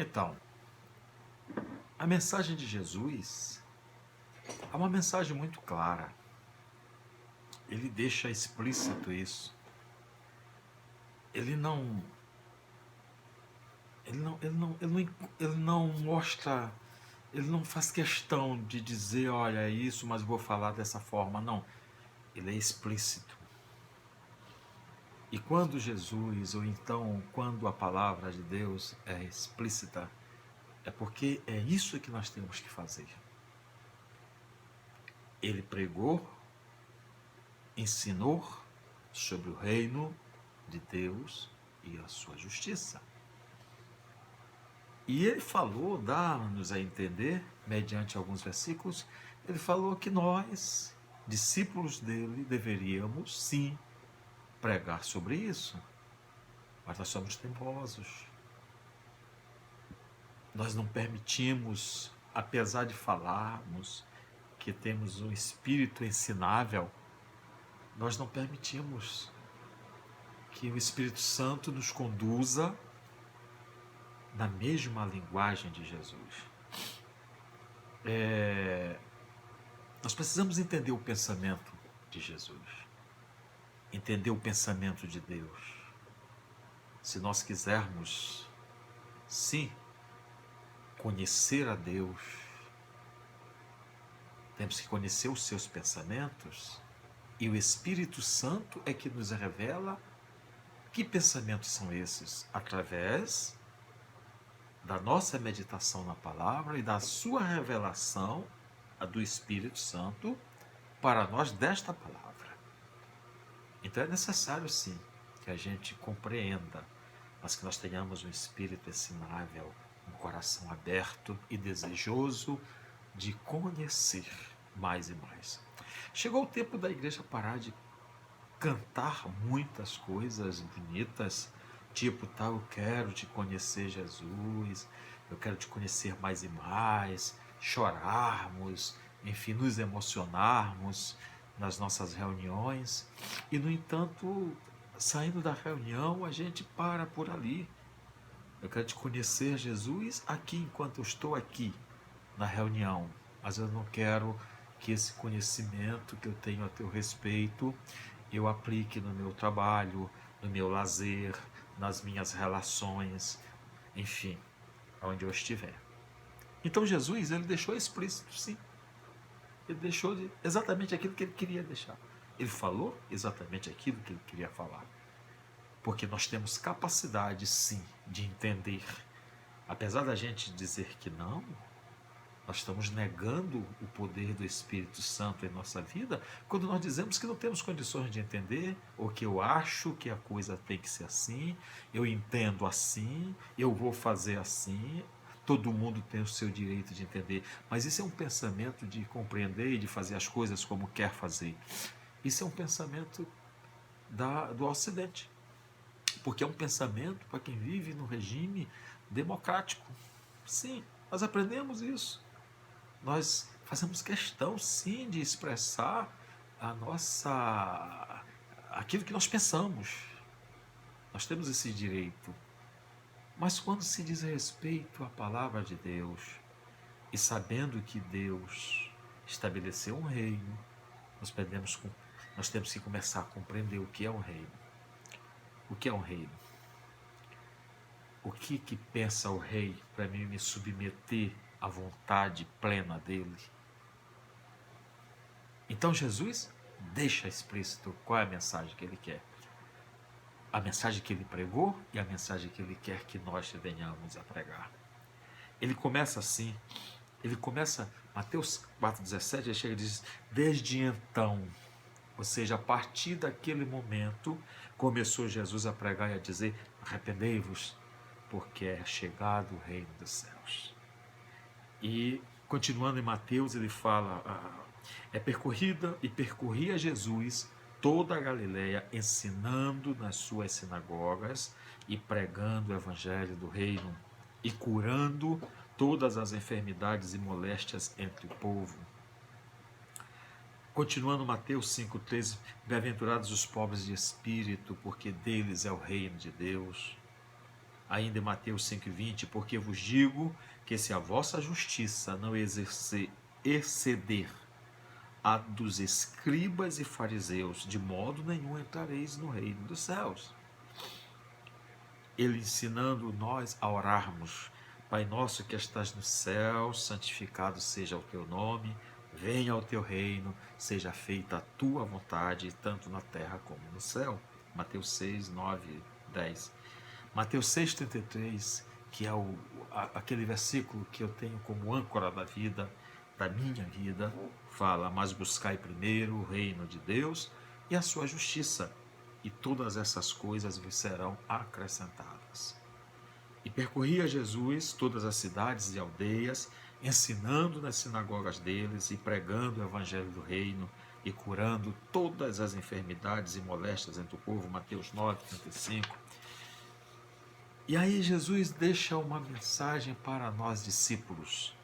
Então, a mensagem de Jesus é uma mensagem muito clara. Ele deixa explícito isso. Ele não, ele não mostra, ele não faz questão de dizer, olha, é isso, mas vou falar dessa forma. Não, ele é explícito. E quando Jesus, ou então quando a palavra de Deus é explícita, é porque é isso que nós temos que fazer. Ele pregou, ensinou sobre o reino de Deus e a sua justiça. E ele falou, dá-nos a entender, mediante alguns versículos, ele falou que nós, discípulos dele, deveríamos sim pregar sobre isso, mas nós somos teimosos. Nós não permitimos, apesar de falarmos que temos um espírito ensinável, nós não permitimos que o Espírito Santo nos conduza na mesma linguagem de Jesus. Nós precisamos entender o pensamento de Jesus, entender o pensamento de Deus. Se nós quisermos, sim, conhecer a Deus, temos que conhecer os seus pensamentos, e o Espírito Santo é que nos revela que pensamentos são esses, através da nossa meditação na palavra e da sua revelação, a do Espírito Santo, para nós desta palavra. Então é necessário sim que a gente compreenda, mas que nós tenhamos um espírito ensinável, um coração aberto e desejoso de conhecer mais e mais. Chegou o tempo da igreja parar de cantar muitas coisas bonitas, tipo, eu quero te conhecer, Jesus, eu quero te conhecer mais e mais, chorarmos, enfim, nos emocionarmos nas nossas reuniões, e no entanto, saindo da reunião, a gente para por ali. Eu quero te conhecer, Jesus, aqui enquanto eu estou aqui na reunião, mas eu não quero que esse conhecimento que eu tenho a teu respeito eu aplique no meu trabalho, no meu lazer, nas minhas relações, enfim, onde eu estiver. Então Jesus, ele deixou explícito, sim. Ele deixou exatamente aquilo que ele queria deixar. Ele falou exatamente aquilo que ele queria falar. Porque nós temos capacidade, sim, de entender. Apesar da gente dizer que não, nós estamos negando o poder do Espírito Santo em nossa vida quando nós dizemos que não temos condições de entender, ou que eu acho que a coisa tem que ser assim, eu entendo assim, eu vou fazer assim, todo mundo tem o seu direito de entender. Mas isso é um pensamento de compreender e de fazer as coisas como quer fazer. Isso é um pensamento do Ocidente, porque é um pensamento para quem vive no regime democrático. Sim, nós aprendemos isso. Nós fazemos questão, sim, de expressar aquilo que nós pensamos. Nós temos esse direito. Mas quando se diz respeito à palavra de Deus, e sabendo que Deus estabeleceu um reino, nós temos que começar a compreender o que é um reino. O que é um reino? O que pensa o rei para mim me submeter à vontade plena dele? Então Jesus deixa explícito qual é a mensagem que ele quer. A mensagem que ele pregou e a mensagem que ele quer que nós venhamos a pregar. Ele começa assim, Mateus 4,17, ele chega e diz, desde então, ou seja, a partir daquele momento, começou Jesus a pregar e a dizer, arrependei-vos, porque é chegado o reino dos céus. E, continuando em Mateus, ele fala, percorria Jesus toda a Galileia, ensinando nas suas sinagogas e pregando o evangelho do reino e curando todas as enfermidades e moléstias entre o povo. Continuando Mateus 5,13, bem-aventurados os pobres de espírito, porque deles é o reino de Deus. Ainda em Mateus 5,20, porque vos digo que se a vossa justiça não exceder a dos escribas e fariseus, de modo nenhum entrareis no reino dos céus. Ele ensinando nós a orarmos: Pai nosso que estás no céu, santificado seja o teu nome, venha o teu reino, seja feita a tua vontade, tanto na terra como no céu. Mateus 6, 9, 10. Mateus 6,33, que é aquele versículo que eu tenho como âncora da vida, da minha vida, fala: mas buscai primeiro o reino de Deus e a sua justiça, e todas essas coisas vos serão acrescentadas. E percorria Jesus todas as cidades e aldeias, ensinando nas sinagogas deles e pregando o evangelho do reino e curando todas as enfermidades e moléstias entre o povo. Mateus 9,35. E aí Jesus deixa uma mensagem para nós discípulos.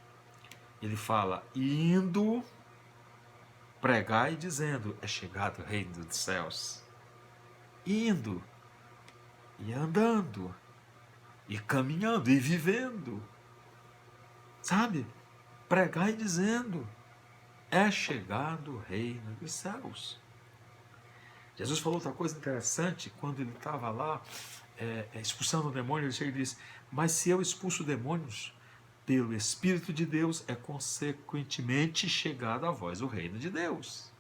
Ele fala: indo, pregai dizendo, é chegado o reino dos céus. Indo, e andando, e caminhando, e vivendo. Sabe? Pregai dizendo, é chegado o reino dos céus. Jesus falou outra coisa interessante, quando ele estava lá expulsando o demônio, ele chega e diz: mas se eu expulso demônios pelo Espírito de Deus, é consequentemente chegado a vós o reino de Deus.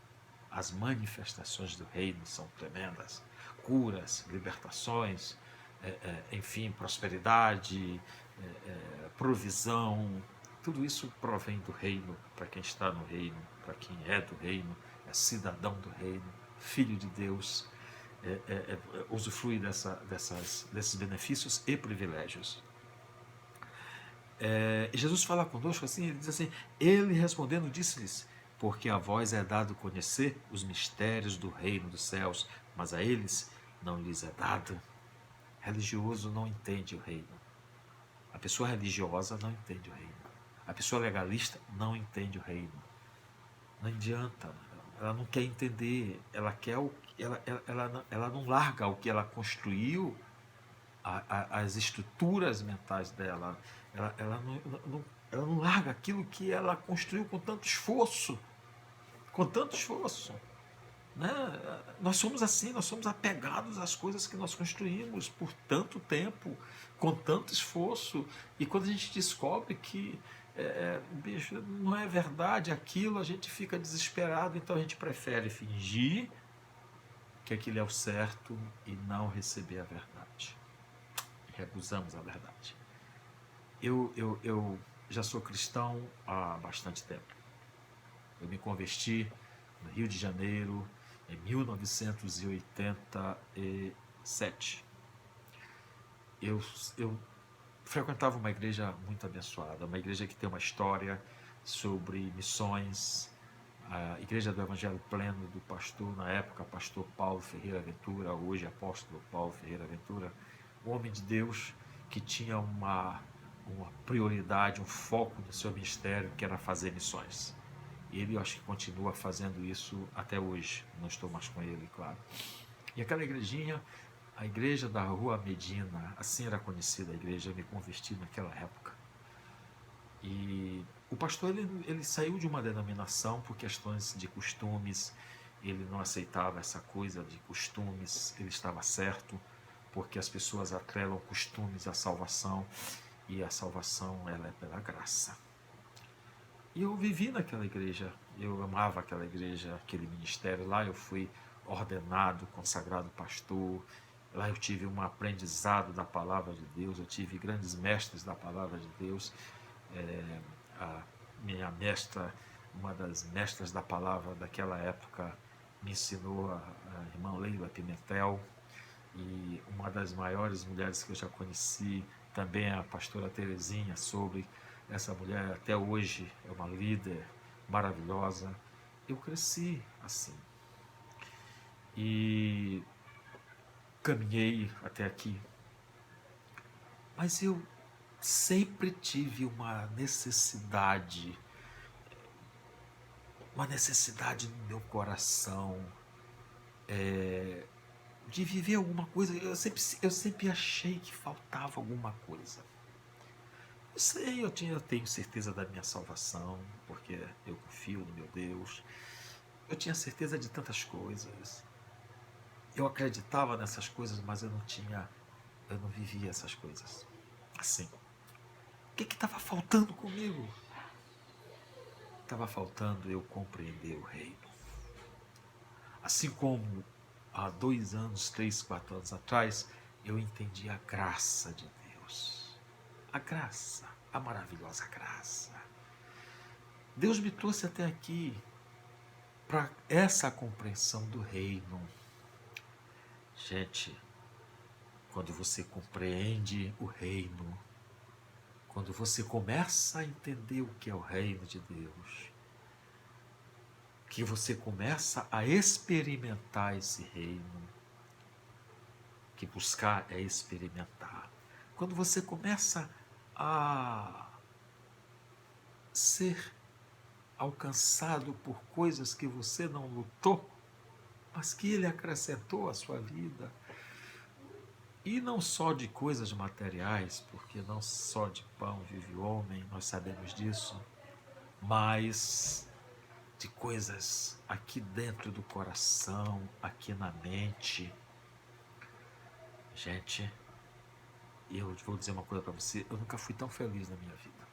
As manifestações do reino são tremendas: curas, libertações, enfim, prosperidade, provisão. Tudo isso provém do reino, para quem está no reino, para quem é do reino, é cidadão do reino, filho de Deus, usufrui desses benefícios e privilégios. E Jesus fala conosco assim, ele diz assim: ele respondendo disse-lhes: porque a vós é dado conhecer os mistérios do reino dos céus, mas a eles não lhes é dado. Religioso não entende o reino. A pessoa religiosa não entende o reino. A pessoa legalista não entende o reino. Não adianta. Ela não quer entender. Ela quer ela não larga o que ela construiu, as estruturas mentais dela. Ela não larga aquilo que ela construiu com tanto esforço. Com tanto esforço. Né? Nós somos assim, nós somos apegados às coisas que nós construímos por tanto tempo, com tanto esforço, e quando a gente descobre que bicho, não é verdade aquilo, a gente fica desesperado, então a gente prefere fingir que aquilo é o certo e não receber a verdade. Recusamos a verdade. Eu já sou cristão há bastante tempo. Eu me converti no Rio de Janeiro em 1987. Eu frequentava uma igreja muito abençoada, uma igreja que tem uma história sobre missões, a Igreja do Evangelho Pleno do pastor, na época, pastor Paulo Ferreira Ventura, hoje apóstolo Paulo Ferreira Ventura, um homem de Deus que tinha uma prioridade, um foco no seu ministério, que era fazer missões. Ele, eu acho que continua fazendo isso até hoje. Não estou mais com ele, claro. E aquela igrejinha, a igreja da Rua Medina, assim era conhecida a igreja, eu me converti naquela época. E o pastor, ele saiu de uma denominação por questões de costumes, ele não aceitava essa coisa de costumes, ele estava certo, porque as pessoas atrelam costumes à salvação, e a salvação ela é pela graça. E eu vivi naquela igreja, eu amava aquela igreja, aquele ministério. Lá eu fui ordenado, consagrado pastor. Lá eu tive um aprendizado da palavra de Deus, eu tive grandes mestres da palavra de Deus. A minha mestra, uma das mestras da palavra daquela época, me ensinou, a irmã Leila Pimentel, e uma das maiores mulheres que eu já conheci também é a pastora Terezinha Sobre. Essa mulher até hoje é uma líder maravilhosa. Eu cresci assim e caminhei até aqui, mas eu sempre tive uma necessidade no meu coração de viver alguma coisa. Eu sempre achei que faltava alguma coisa. Eu sei, eu tenho certeza da minha salvação, porque eu confio no meu Deus. Eu tinha certeza de tantas coisas. Eu acreditava nessas coisas, mas eu não vivia essas coisas. Assim, o que estava faltando comigo? Estava faltando eu compreender o reino. Assim como há 2 anos, 3, 4 anos atrás, eu entendi a graça de Deus. A graça, a maravilhosa graça. Deus me trouxe até aqui para essa compreensão do reino. Gente, quando você compreende o reino, quando você começa a entender o que é o reino de Deus, que você começa a experimentar esse reino, que buscar é experimentar. Quando você começa a ser alcançado por coisas que você não lutou, mas que Ele acrescentou à sua vida, e não só de coisas materiais, porque não só de pão vive o homem, nós sabemos disso, mas de coisas aqui dentro do coração, aqui na mente. Gente, eu vou dizer uma coisa para você, eu nunca fui tão feliz na minha vida.